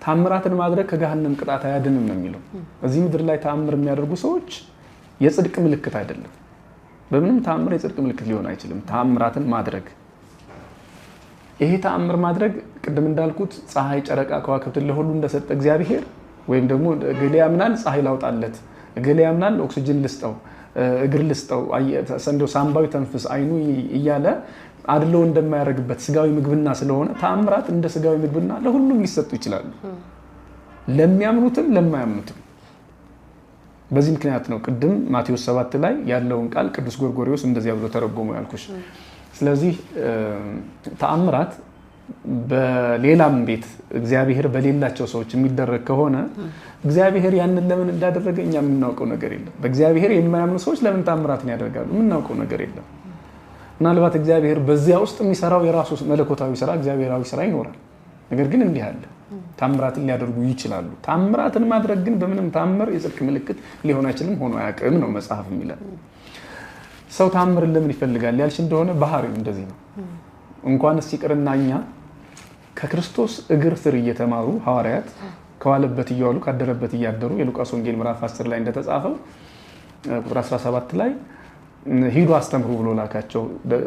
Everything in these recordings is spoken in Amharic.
ታምራትን ማድረግ ከገሃነም ቅጣት አያድንም ነው የሚለው። እዚህ ምድር ላይ ተአምር የሚያደርጉ ሰዎች የጽድቅ ምልክት አይደለም። በምንም ተአምር የጽድቅ ምልክት ሊሆን አይችልም ተአምራትን ማድረግ። ይሄ ተአምር ማድረግ ቅድም እንዳልኩት ፀሐይ፣ ጨረቃ፣ ከዋክብትን ለሁሉ እንደሰጠ እግዚአብሔር ወይም ደግሞ እገሌ ያምናል ፀሐይ ላውጣለት፣ እገሌ ያምናል ኦክሲጅን ልስጠው፣ እግር ልስጠው፣ ሰንደው ሳምባዊ ተንፍስ አይኑ እያለ አድለው እንደማያደርግበት ስጋዊ ምግብና ስለሆነ ተአምራት እንደ ስጋዊ ምግብና ለሁሉም ሊሰጡ ይችላሉ፣ ለሚያምኑትም ለማያምኑትም። በዚህ ምክንያት ነው ቅድም ማቴዎስ 7 ላይ ያለውን ቃል ቅዱስ ጎርጎርዮስ እንደዚህ ብሎ ተረጎመው ያልኩሽ። ስለዚህ ተአምራት በሌላም ቤት እግዚአብሔር በሌላቸው ሰዎች የሚደረግ ከሆነ እግዚአብሔር ያንን ለምን እንዳደረገ እኛ የምናውቀው ነገር የለም። በእግዚአብሔር የማያምኑ ሰዎች ለምን ተአምራትን ያደርጋሉ? የምናውቀው ነገር የለም። ምናልባት እግዚአብሔር በዚያ ውስጥ የሚሰራው የራሱ መለኮታዊ ስራ፣ እግዚአብሔራዊ ስራ ይኖራል። ነገር ግን እንዲህ አለ ተአምራትን ሊያደርጉ ይችላሉ። ተአምራትን ማድረግ ግን በምንም ተአምር የጽድቅ ምልክት ሊሆን አይችልም፣ ሆኖ አያውቅም ነው መጽሐፍ የሚለው። ሰው ተአምርን ለምን ይፈልጋል ያልሽ እንደሆነ ባህሪው እንደዚህ ነው። እንኳንስ ይቅርና እኛ ከክርስቶስ እግር ስር እየተማሩ ሐዋርያት ከዋለበት እየዋሉ ካደረበት እያደሩ የሉቃስ ወንጌል ምዕራፍ 10 ላይ እንደተጻፈው ቁጥር 17 ላይ ሂዱ አስተምሩ ብሎ ላካቸው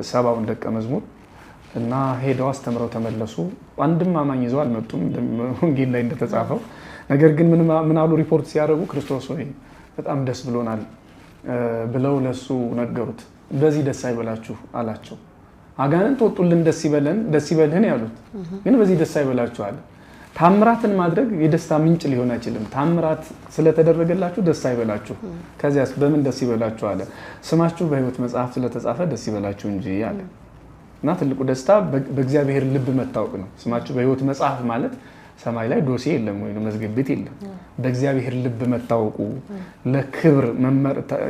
70 ደቀ መዝሙር እና ሄደው አስተምረው ተመለሱ። አንድም አማኝ ይዘው አልመጡም ወንጌል ላይ እንደተጻፈው። ነገር ግን ምን አሉ ሪፖርት ሲያደርጉ ክርስቶስ ሆይ በጣም ደስ ብሎናል ብለው ለሱ ነገሩት። በዚህ ደስ አይበላችሁ አላቸው። አጋንንት ወጡልን ደስ ይበልህን ያሉት፣ ግን በዚህ ደስ አይበላችሁ አለ። ታምራትን ማድረግ የደስታ ምንጭ ሊሆን አይችልም። ታምራት ስለተደረገላችሁ ደስ አይበላችሁ፣ ከዚያስ በምን ደስ ይበላችሁ አለ። ስማችሁ በሕይወት መጽሐፍ ስለተጻፈ ደስ ይበላችሁ እንጂ አለ። እና ትልቁ ደስታ በእግዚአብሔር ልብ መታወቅ ነው። ስማችሁ በሕይወት መጽሐፍ ማለት ሰማይ ላይ ዶሴ የለም ወይ መዝገብ ቤት የለም። በእግዚአብሔር ልብ መታወቁ ለክብር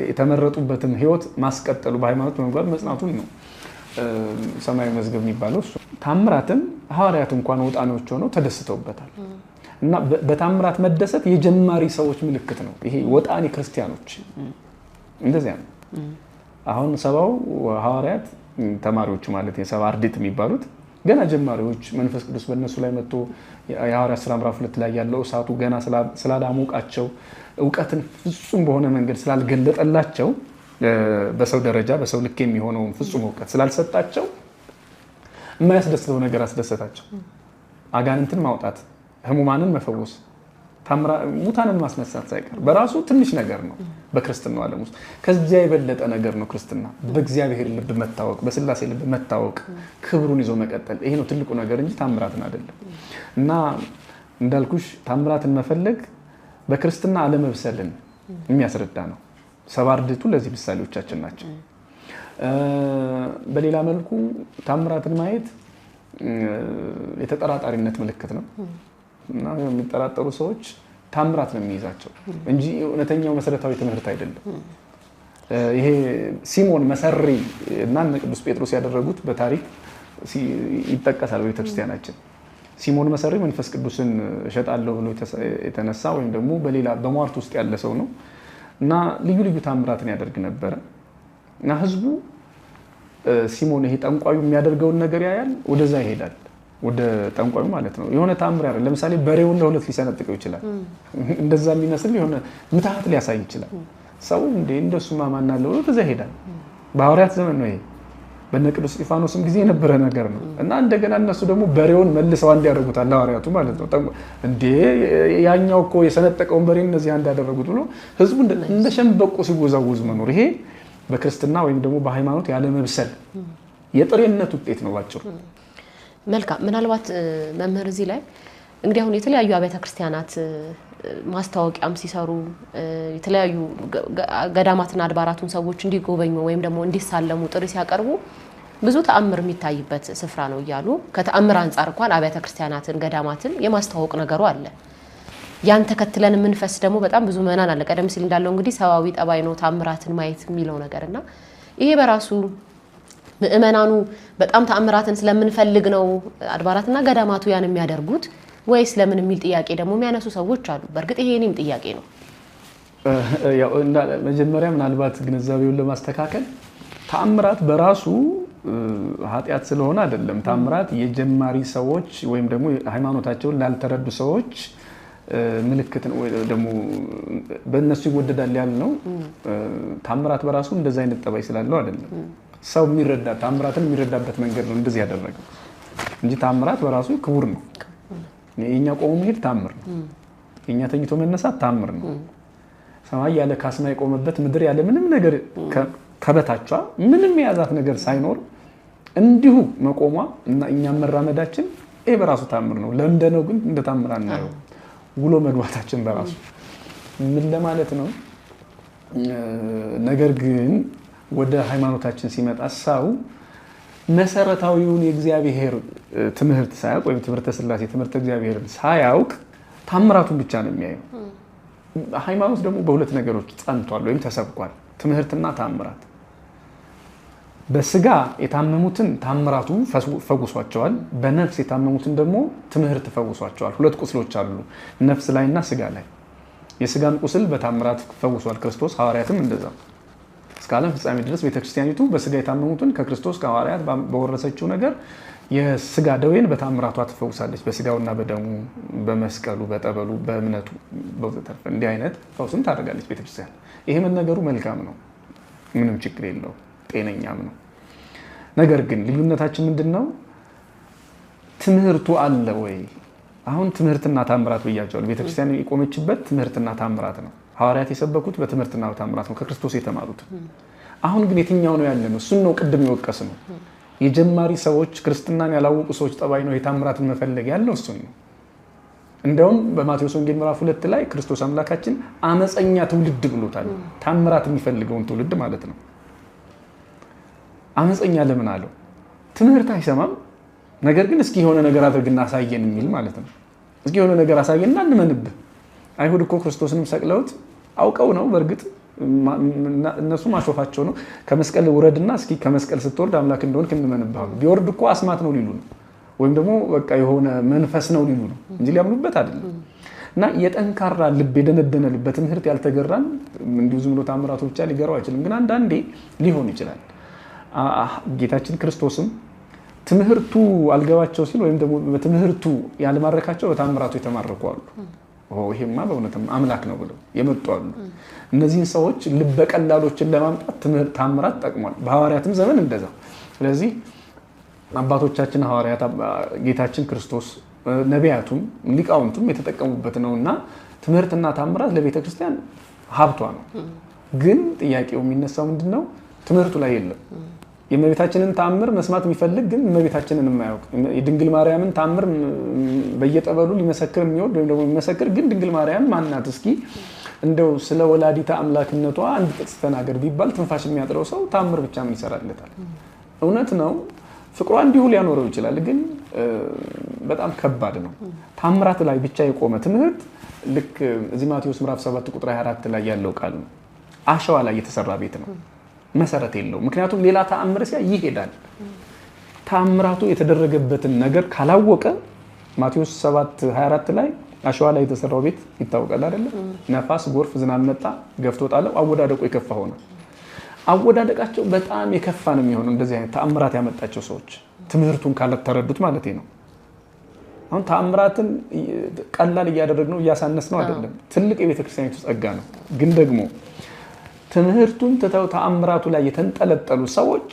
የተመረጡበትን ሕይወት ማስቀጠሉ በሃይማኖት መጓዝ መጽናቱን ነው ሰማያዊ መዝገብ የሚባለው እሱ። ታምራትን ሐዋርያት እንኳን ወጣኔዎች ሆነው ተደስተውበታል። እና በታምራት መደሰት የጀማሪ ሰዎች ምልክት ነው። ይሄ ወጣኔ ክርስቲያኖች እንደዚያ ነው። አሁን 70 ሐዋርያት ተማሪዎች ማለት የ70 አርድእት የሚባሉት ገና ጀማሪዎች፣ መንፈስ ቅዱስ በእነሱ ላይ መጥቶ የሐዋርያት ሥራ ምዕራፍ 2 ላይ ያለው እሳቱ ገና ስላላሞቃቸው እውቀትን ፍጹም በሆነ መንገድ ስላልገለጠላቸው በሰው ደረጃ በሰው ልክ የሚሆነውን ፍጹም እውቀት ስላልሰጣቸው የማያስደስተው ነገር አስደሰታቸው። አጋንንትን ማውጣት፣ ህሙማንን መፈወስ፣ ሙታንን ማስነሳት ሳይቀር በራሱ ትንሽ ነገር ነው በክርስትናው ዓለም ውስጥ። ከዚያ የበለጠ ነገር ነው ክርስትና። በእግዚአብሔር ልብ መታወቅ፣ በስላሴ ልብ መታወቅ፣ ክብሩን ይዞ መቀጠል፣ ይሄ ነው ትልቁ ነገር እንጂ ታምራትን አይደለም። እና እንዳልኩሽ ታምራትን መፈለግ በክርስትና አለመብሰልን የሚያስረዳ ነው። 70 አርድእቱ ለዚህ ምሳሌዎቻችን ናቸው። በሌላ መልኩ ታምራትን ማየት የተጠራጣሪነት ምልክት ነው። እና የሚጠራጠሩ ሰዎች ታምራት ነው የሚይዛቸው እንጂ እውነተኛው መሰረታዊ ትምህርት አይደለም። ይሄ ሲሞን መሰሪ እና ቅዱስ ጴጥሮስ ያደረጉት በታሪክ ይጠቀሳል በቤተክርስቲያናችን። ሲሞን መሰሪ መንፈስ ቅዱስን እሸጣለሁ ብሎ የተነሳ ወይም ደግሞ በሌላ በሟርት ውስጥ ያለ ሰው ነው እና ልዩ ልዩ ታምራትን ያደርግ ነበር። እና ህዝቡ ሲሞን ይሄ ጠንቋዩ የሚያደርገውን ነገር ያያል፣ ወደዛ ይሄዳል። ወደ ጠንቋዩ ማለት ነው። የሆነ ታምር ያደርግ፣ ለምሳሌ በሬውን ለሁለት ሊሰነጥቀው ይችላል። እንደዛ የሚመስል የሆነ ምትሃት ሊያሳይ ይችላል። ሰው እንደሱ ማማን አለው ወደዛ ይሄዳል። በሐዋርያት ዘመን ነው ይሄ። በነ ቅዱስ እስጢፋኖስም ጊዜ የነበረ ነገር ነው። እና እንደገና እነሱ ደግሞ በሬውን መልሰው አንድ ያደርጉታል ለሐዋርያቱ ማለት ነው። ያኛው እኮ የሰነጠቀውን በሬ እነዚህ አንድ ያደረጉት ብሎ ህዝቡ እንደ ሸምበቆ ሲወዛወዝ መኖር፣ ይሄ በክርስትና ወይም ደግሞ በሃይማኖት ያለ መብሰል የጥሬነት ውጤት ነው ባጭሩ። መልካም። ምናልባት መምህር እዚህ ላይ እንግዲህ አሁን የተለያዩ አብያተ ክርስቲያናት ማስታወቂያም ሲሰሩ የተለያዩ ገዳማትና አድባራቱን ሰዎች እንዲጎበኙ ወይም ደግሞ እንዲሳለሙ ጥሪ ሲያቀርቡ ብዙ ተአምር የሚታይበት ስፍራ ነው እያሉ ከተአምር አንፃር እንኳን አብያተ ክርስቲያናትን ገዳማትን የማስተዋወቅ ነገሩ አለ። ያን ተከትለን የምንፈስ ደግሞ በጣም ብዙ መናን አለ። ቀደም ሲል እንዳለው እንግዲህ ሰዋዊ ጠባይ ነው ተአምራትን ማየት የሚለው ነገርና ይሄ በራሱ ምእመናኑ በጣም ተአምራትን ስለምንፈልግ ነው አድባራትና ገዳማቱ ያን የሚያደርጉት ወይስ ለምን የሚል ጥያቄ ደግሞ የሚያነሱ ሰዎች አሉ። በእርግጥ ይሄ እኔም ጥያቄ ነው። ያው መጀመሪያ ምናልባት ግንዛቤውን ለማስተካከል ተአምራት በራሱ ኃጢአት ስለሆነ አይደለም። ተአምራት የጀማሪ ሰዎች ወይም ደግሞ ሃይማኖታቸውን ላልተረዱ ሰዎች ምልክት ነው ወይ ደግሞ በእነሱ ይወደዳል ያልነው ታምራት በራሱ እንደዛ አይነት ጠባይ ስላለው አይደለም። ሰው የሚረዳ ታምራትን የሚረዳበት መንገድ ነው እንደዚህ ያደረገው እንጂ ታምራት በራሱ ክቡር ነው። የኛ ቆሞ መሄድ ታምር ነው። የኛ ተኝቶ መነሳት ታምር ነው። ሰማይ ያለ ካስማ የቆመበት ምድር ያለ ምንም ነገር ከበታቿ ምንም የያዛት ነገር ሳይኖር እንዲሁ መቆሟ እና እኛም መራመዳችን ይሄ በራሱ ታምር ነው። ለምደነው ግን እንደ ታምር አናየው። ውሎ መግባታችን በራሱ ምን ለማለት ነው? ነገር ግን ወደ ሃይማኖታችን ሲመጣ ሰው መሰረታዊውን የእግዚአብሔር ትምህርት ሳያውቅ ወይም ትምህርተ ሥላሴ ትምህርተ እግዚአብሔርን ሳያውቅ ታምራቱን ብቻ ነው የሚያየው። ሃይማኖት ደግሞ በሁለት ነገሮች ጸንቷል ወይም ተሰብኳል፣ ትምህርትና ታምራት። በስጋ የታመሙትን ታምራቱ ፈውሷቸዋል፣ በነፍስ የታመሙትን ደግሞ ትምህርት ፈውሷቸዋል። ሁለት ቁስሎች አሉ፣ ነፍስ ላይና ስጋ ላይ። የስጋን ቁስል በታምራት ፈውሷል ክርስቶስ፣ ሐዋርያትም እንደዛው። እስከ ዓለም ፍጻሜ ድረስ ቤተክርስቲያኒቱ በስጋ የታመሙትን ከክርስቶስ ከሐዋርያት በወረሰችው ነገር የስጋ ደዌን በታምራቷ ትፈውሳለች። በስጋውና በደሙ በመስቀሉ በጠበሉ በእምነቱ በወዘተርፈ እንዲህ አይነት ፈውስን ታደርጋለች ቤተክርስቲያን። ይሄ መነገሩ መልካም ነው፣ ምንም ችግር የለው፣ ጤነኛም ነው። ነገር ግን ልዩነታችን ምንድነው? ትምህርቱ አለ ወይ? አሁን ትምህርትና ታምራት ብያቸዋል። ቤተክርስቲያን የቆመችበት ትምህርትና ታምራት ነው። ሐዋርያት የሰበኩት በትምህርትና ታምራት ነው ከክርስቶስ የተማሩት። አሁን ግን የትኛው ነው ያለነው? እሱን ነው ቅድም የወቀስ ነው። የጀማሪ ሰዎች ክርስትናን ያላወቁ ሰዎች ጠባይ ነው የታምራትን መፈለግ ያለው እሱን ነው። እንደውም በማቴዎስ ወንጌል ምዕራፍ 2 ላይ ክርስቶስ አምላካችን አመፀኛ ትውልድ ብሎታል። ታምራት የሚፈልገውን ትውልድ ማለት ነው። አመፀኛ ለምን አለው? ትምህርት አይሰማም፣ ነገር ግን እስኪ የሆነ ነገር አድርግና አሳየን የሚል ማለት ነው። እስኪ የሆነ ነገር አሳየንና እንመንብህ። አይሁድ እኮ ክርስቶስንም ሰቅለውት አውቀው ነው። በእርግጥ እነሱ ማሾፋቸው ነው። ከመስቀል ውረድና እስኪ ከመስቀል ስትወርድ አምላክ እንደሆንክ እንመንብህ። ቢወርድ እኮ አስማት ነው ሊሉ ነው፣ ወይም ደግሞ በቃ የሆነ መንፈስ ነው ሊሉ ነው እንጂ ሊያምኑበት አይደለም። እና የጠንካራ ልብ የደነደነ ልብ በትምህርት ያልተገራን እንዲሁ ዝም ብሎ ታምራቱ ብቻ ሊገራው አይችልም። ግን አንዳንዴ ሊሆን ይችላል። ጌታችን ክርስቶስም ትምህርቱ አልገባቸው ሲል ወይም ደግሞ በትምህርቱ ያልማረካቸው በታምራቱ የተማረኩ አሉ። ይሄማ በእውነትም አምላክ ነው ብለው የመጡ አሉ። እነዚህን ሰዎች ልበ ቀላሎችን ለማምጣት ታምራት ጠቅሟል። በሐዋርያትም ዘመን እንደዛ። ስለዚህ አባቶቻችን ሐዋርያት፣ ጌታችን ክርስቶስ፣ ነቢያቱም ሊቃውንቱም የተጠቀሙበት ነውና ትምህርትና ታምራት ለቤተ ክርስቲያን ሀብቷ ነው። ግን ጥያቄው የሚነሳው ምንድነው? ትምህርቱ ላይ የለም። የእመቤታችንን ታምር መስማት የሚፈልግ ግን እመቤታችንን የማያውቅ የድንግል ማርያምን ታምር በየጠበሉ ሊመሰክር የሚወድ ወይም ደግሞ የሚመሰክር ግን ድንግል ማርያም ማናት እስኪ እንደው ስለ ወላዲታ አምላክነቷ አንድ ጥቅስ ተናገር ቢባል ትንፋሽ የሚያጥረው ሰው ታምር ብቻ ምን ይሰራለታል? እውነት ነው ፍቅሯ እንዲሁ ሊያኖረው ይችላል፣ ግን በጣም ከባድ ነው። ታምራት ላይ ብቻ የቆመ ትምህርት ልክ እዚህ ማቴዎስ ምዕራፍ 7 ቁጥር 24 ላይ ያለው ቃል ነው። አሸዋ ላይ የተሰራ ቤት ነው፣ መሰረት የለውም። ምክንያቱም ሌላ ተአምር ሲያ ይሄዳል። ተአምራቱ የተደረገበትን ነገር ካላወቀ ማቴዎስ 7:24 ላይ አሸዋ ላይ የተሰራው ቤት ይታወቃል አይደለ? ነፋስ፣ ጎርፍ፣ ዝናብ መጣ ገፍቶ ጣለው፣ አወዳደቁ የከፋ ሆነ። አወዳደቃቸው በጣም የከፋ ነው የሚሆነው እንደዚህ አይነት ተአምራት ያመጣቸው ሰዎች ትምህርቱን ካልተረዱት ማለት ነው። አሁን ተአምራትን ቀላል እያደረግነው እያሳነስነው አይደለም። ትልቅ የቤተክርስቲያኒቱ ጸጋ ነው። ግን ደግሞ ትምህርቱን ትተው ተአምራቱ ላይ የተንጠለጠሉ ሰዎች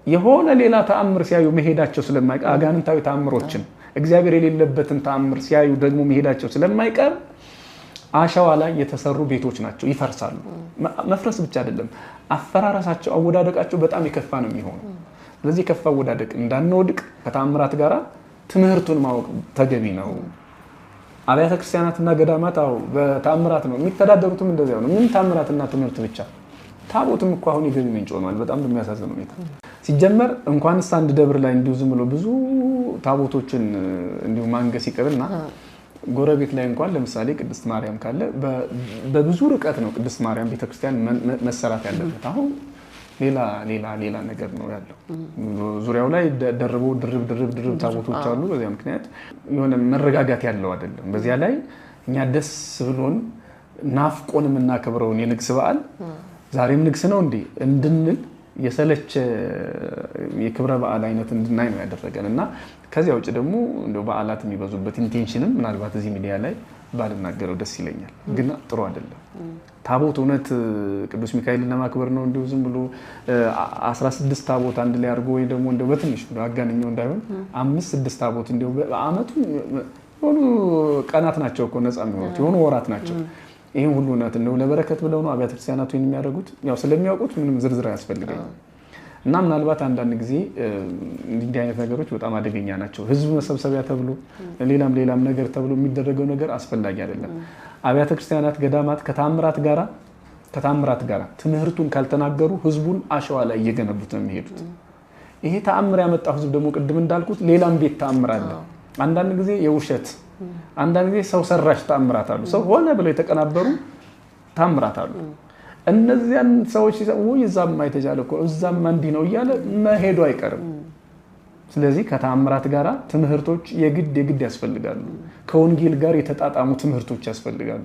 የሆነ ሌላ ተአምር ሲያዩ መሄዳቸው ስለማይቀር አጋንንታዊ ተአምሮችን እግዚአብሔር የሌለበትን ተአምር ሲያዩ ደግሞ መሄዳቸው ስለማይቀር አሸዋ ላይ የተሰሩ ቤቶች ናቸው፣ ይፈርሳሉ። መፍረስ ብቻ አይደለም አፈራረሳቸው፣ አወዳደቃቸው በጣም የከፋ ነው የሚሆነው። ስለዚህ የከፋ አወዳደቅ እንዳንወድቅ ከተአምራት ጋራ ትምህርቱን ማወቅ ተገቢ ነው። አብያተ ክርስቲያናትና ገዳማት በተአምራት ነው የሚተዳደሩትም እንደዚያው ነው። ምን ተአምራትና ትምህርት ብቻ? ታቦትም እኮ አሁን የገቢ ምንጭ ሆኗል። በጣም በሚያሳዝን ሁኔታ ሲጀመር እንኳንስ አንድ ደብር ላይ እንዲሁ ዝም ብሎ ብዙ ታቦቶችን እንዲሁ ማንገስ ይቅርና ጎረቤት ላይ እንኳን ለምሳሌ ቅድስት ማርያም ካለ በብዙ ርቀት ነው ቅድስት ማርያም ቤተክርስቲያን መሰራት ያለበት። አሁን ሌላ ነገር ነው ያለው። ዙሪያው ላይ ድርብ ታቦቶች አሉ። በዚያ ምክንያት የሆነ መረጋጋት ያለው አይደለም። በዚያ ላይ እኛ ደስ ብሎን ናፍቆን የምናከብረውን የንግስ በዓል ዛሬም ንግስ ነው እንዴ እንድንል የሰለቸ የክብረ በዓል አይነት እንድናይ ነው ያደረገን እና ከዚያ ውጭ ደግሞ እንደው በዓላት የሚበዙበት ኢንቴንሽንም ምናልባት እዚህ ሚዲያ ላይ ባልናገረው ደስ ይለኛል፣ ግን ጥሩ አይደለም። ታቦት እውነት ቅዱስ ሚካኤልን ለማክበር ነው እንዲሁ ዝም ብሎ 16 ታቦት አንድ ላይ አድርጎ ወይ ደግሞ እንደው በትንሽ አጋንኛው እንዳይሆን 5-6 ታቦት እንደው በአመቱ የሆኑ ቀናት ናቸው እኮ ነፃ የሚሆኑት የሆኑ ወራት ናቸው። ይሄን ሁሉ እውነት እንደው ለበረከት ብለው ነው አብያተ ክርስቲያናቱ የሚያደርጉት። ያው ስለሚያውቁት ምንም ዝርዝር አያስፈልገኝም። እና ምናልባት አንዳንድ ጊዜ እንዲህ አይነት ነገሮች በጣም አደገኛ ናቸው። ህዝብ መሰብሰቢያ ተብሎ ሌላም ነገር ተብሎ የሚደረገው ነገር አስፈላጊ አይደለም። አብያተ ክርስቲያናት ገዳማት ከታምራት ጋራ ትምህርቱን ካልተናገሩ ህዝቡን አሸዋ ላይ እየገነቡት ነው የሚሄዱት። ይሄ ተአምር ያመጣው ህዝብ ደግሞ ቅድም እንዳልኩት ሌላም ቤት ተአምር አለ። አንዳንድ ጊዜ የውሸት አንዳንድ ጊዜ ሰው ሰራሽ ተአምራት አሉ። ሰው ሆነ ብለው የተቀናበሩ ተአምራት አሉ። እነዚያን ሰዎች ሲሰሙ ይዛም አይተጃለ እኮ እዛም እንዲህ ነው እያለ መሄዱ አይቀርም። ስለዚህ ከተአምራት ጋራ ትምህርቶች የግድ ያስፈልጋሉ። ከወንጌል ጋር የተጣጣሙ ትምህርቶች ያስፈልጋሉ።